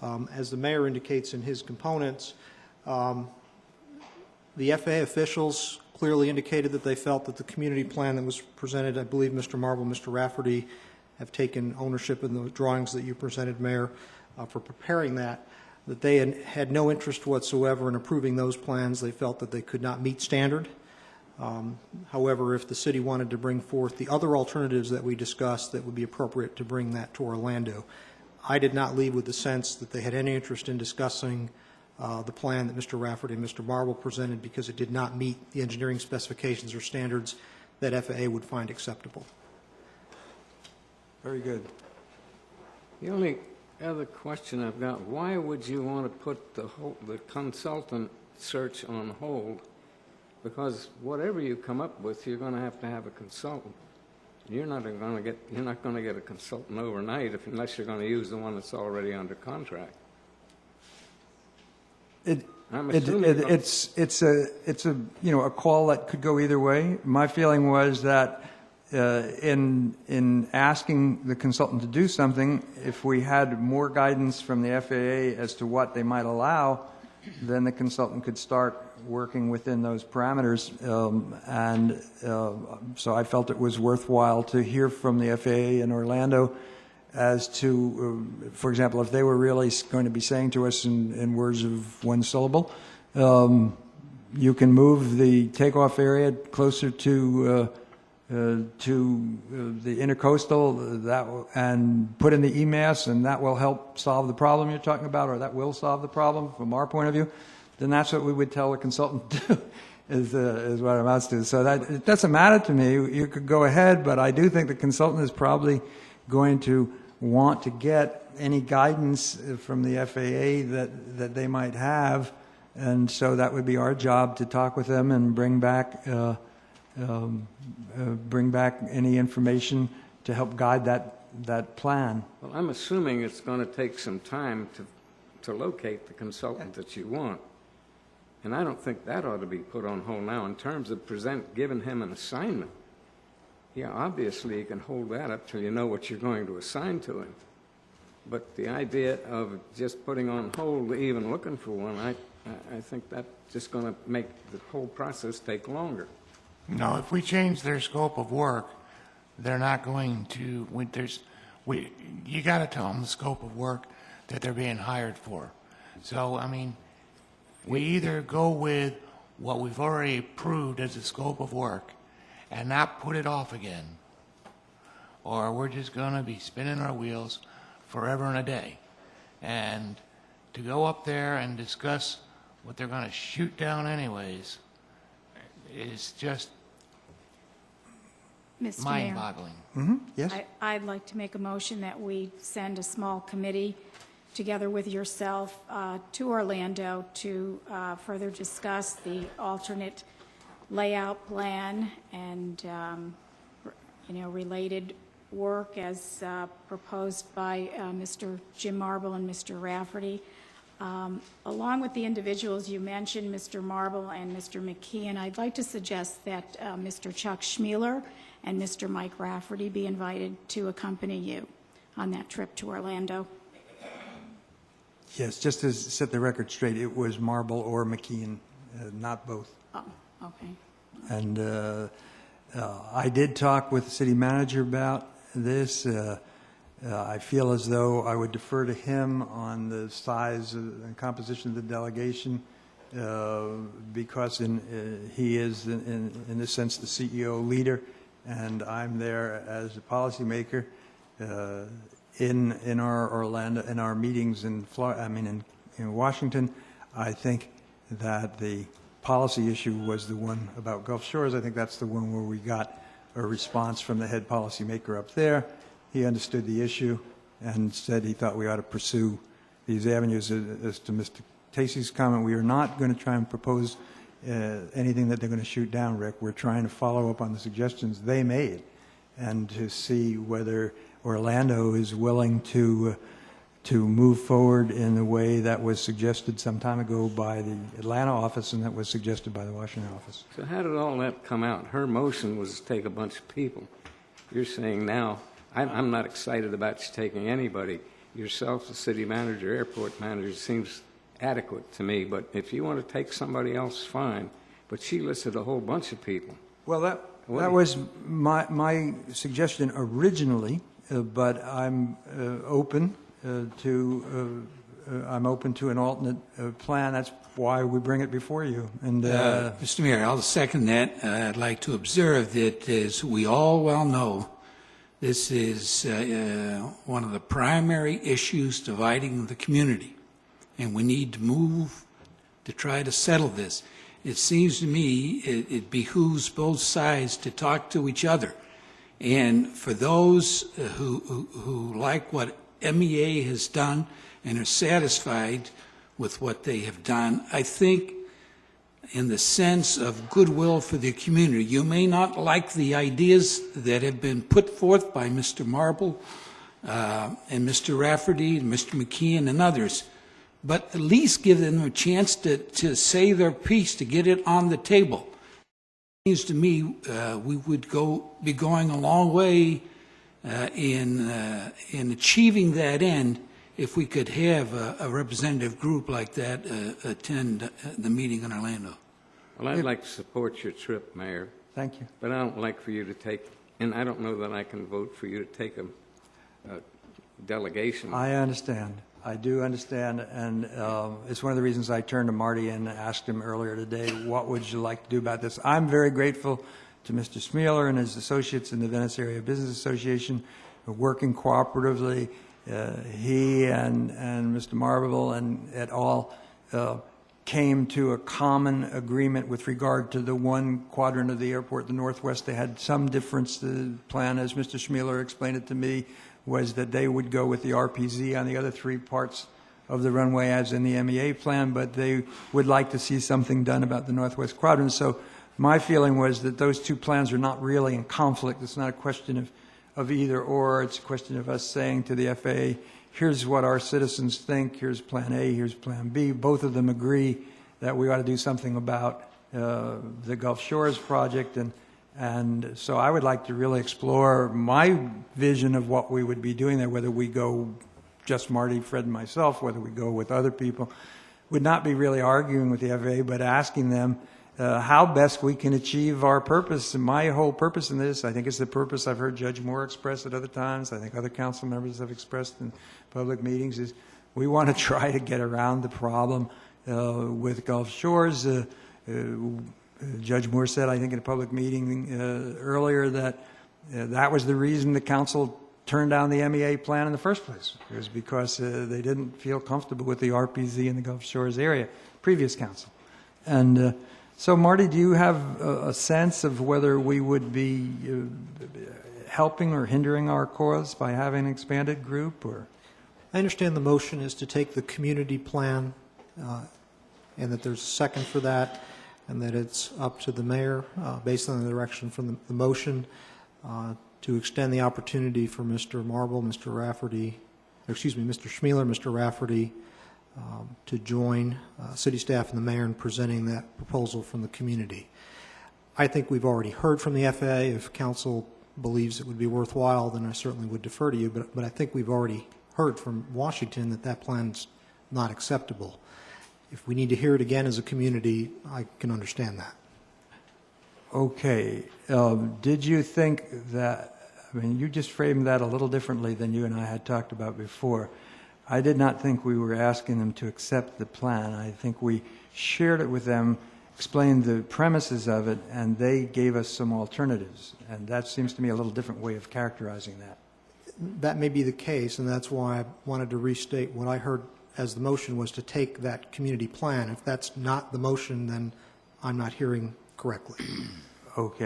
As the mayor indicates in his components, the FAA officials clearly indicated that they felt that the community plan that was presented, I believe Mr. Marble and Mr. Rafferty have taken ownership in the drawings that you presented, Mayor, for preparing that they had no interest whatsoever in approving those plans. They felt that they could not meet standard. However, if the city wanted to bring forth the other alternatives that we discussed, that would be appropriate to bring that to Orlando. I did not leave with the sense that they had any interest in discussing the plan that Mr. Rafferty and Mr. Marble presented, because it did not meet the engineering specifications or standards that FAA would find acceptable. Very good. The only other question I've got, why would you want to put the consultant search on hold? Because whatever you come up with, you're going to have a consultant. You're not going to get a consultant overnight unless you're going to use the one that's already under contract. It's a call that could go either way. My feeling was that in asking the consultant to do something, if we had more guidance from the FAA as to what they might allow, then the consultant could start working within those parameters. So I felt it was worthwhile to hear from the FAA in Orlando as to, for example, if they were really going to be saying to us in words of one syllable, you can move the takeoff area closer to the intercoastal and put in the EMAS, and that will help solve the problem you're talking about, or that will solve the problem from our point of view, then that's what we would tell the consultant to do, is what it amounts to. So that it doesn't matter to me. You could go ahead, but I do think the consultant is probably going to want to get any guidance from the FAA that they might have, and so that would be our job to talk with them and bring back any information to help guide that plan. Well, I'm assuming it's going to take some time to locate the consultant that you want. And I don't think that ought to be put on hold now. In terms of giving him an assignment, yeah, obviously you can hold that up till you know what you're going to assign to him. But the idea of just putting on hold, even looking for one, I think that's just going to make the whole process take longer. No, if we change their scope of work, they're not going to. You got to tell them the scope of work that they're being hired for. So, I mean, we either go with what we've already approved as the scope of work and not put it off again, or we're just going to be spinning our wheels forever and a day. And to go up there and discuss what they're going to shoot down anyways is just mind-boggling. Mm-hmm. Yes? I'd like to make a motion that we send a small committee together with yourself to Orlando to further discuss the alternate layout plan and related work as proposed by Mr. Jim Marble and Mr. Rafferty. Along with the individuals you mentioned, Mr. Marble and Mr. McKeon, I'd like to suggest that Mr. Chuck Schmealer and Mr. Mike Rafferty be invited to accompany you on that trip to Orlando. Yes, just to set the record straight, it was Marble or McKeon, not both. Oh, okay. And I did talk with the city manager about this. I feel as though I would defer to him on the size and composition of the delegation because he is, in this sense, the CEO leader, and I'm there as a policymaker in our meetings in Florida. I mean, in Washington. I think that the policy issue was the one about Gulf Shores. I think that's the one where we got a response from the head policymaker up there. He understood the issue and said he thought we ought to pursue these avenues. As to Mr. Tacey's comment, we are not going to try and propose anything that they're going to shoot down, Rick. We're trying to follow up on the suggestions they made and to see whether Orlando is willing to move forward in the way that was suggested some time ago by the Atlanta office and that was suggested by the Washington office. So how did all that come out? Her motion was to take a bunch of people. You're saying now, I'm not excited about you taking anybody. yourself, the city manager, airport manager, seems adequate to me. But if you want to take somebody else, fine. But she listed a whole bunch of people. Well, that was my suggestion originally, but I'm open to an alternate plan. That's why we bring it before you. And Mr. Mayor, I'll second that. I'd like to observe that, as we all well know, this is one of the primary issues dividing the community, and we need to move to try to settle this. It seems to me it behooves both sides to talk to each other. And for those who like what MEA has done and are satisfied with what they have done, I think in the sense of goodwill for the community, you may not like the ideas that have been put forth by Mr. Marble and Mr. Rafferty and Mr. McKeon and others, but at least give them a chance to say their piece, to get it on the table. It seems to me we would be going a long way in achieving that end if we could have a representative group like that attend the meeting in Orlando. Well, I'd like to support your trip, Mayor. thank you. But I don't like for you to take, and I don't know that I can vote for you to take a delegation. I understand. I do understand, and it's one of the reasons I turned to Marty and asked him earlier today, what would you like to do about this? I'm very grateful to Mr. Smealer and his associates in the Venice Area Business Association for working cooperatively. He and Mr. Marble and et al. Came to a common agreement with regard to the one quadrant of the airport, the northwest. They had some difference. The plan, as Mr. Schmealer explained it to me, was that they would go with the RPZ on the other three parts of the runway as in the MEA plan, but they would like to see something done about the northwest quadrant. So my feeling was that those two plans are not really in conflict. It's not a question of either or. It's a question of us saying to the FAA, here's what our citizens think, here's plan A, here's plan B. Both of them agree that we ought to do something about the Gulf Shores project. And so I would like to really explore my vision of what we would be doing there, whether we go just Marty, Fred, and myself, whether we go with other people. Would not be really arguing with the FAA, but asking them how best we can achieve our purpose. And my whole purpose in this, I think it's the purpose I've heard Judge Moore express at other times, I think other council members have expressed in public meetings, is we want to try to get around the problem with Gulf Shores. Judge Moore said, I think in a public meeting earlier, that that was the reason the council turned down the MEA plan in the first place. It was because they didn't feel comfortable with the RPZ in the Gulf Shores area, previous council. And so, Marty, do you have a sense of whether we would be helping or hindering our cause by having an expanded group? Or I understand the motion is to take the community plan and that there's a second for that, and that it's up to the mayor, based on the direction from the motion, to extend the opportunity for Mr. Marble, Mr. Rafferty, excuse me, Mr. Schmealer, Mr. Rafferty, to join city staff and the mayor in presenting that proposal from the community. I think we've already heard from the FAA. If council believes it would be worthwhile, then I certainly would defer to you, but I think we've already heard from Washington that that plan's not acceptable. If we need to hear it again as a community, I can understand that. okay, did you think that, I mean, you just framed that a little differently than you and I had talked about before. I did not think we were asking them to accept the plan. I think we shared it with them, explained the premises of it, and they gave us some alternatives. And that seems to me a little different way of characterizing that. That may be the case, and that's why I wanted to restate what I heard as the motion was to take that community plan. If that's not the motion, then I'm not hearing correctly. Okay.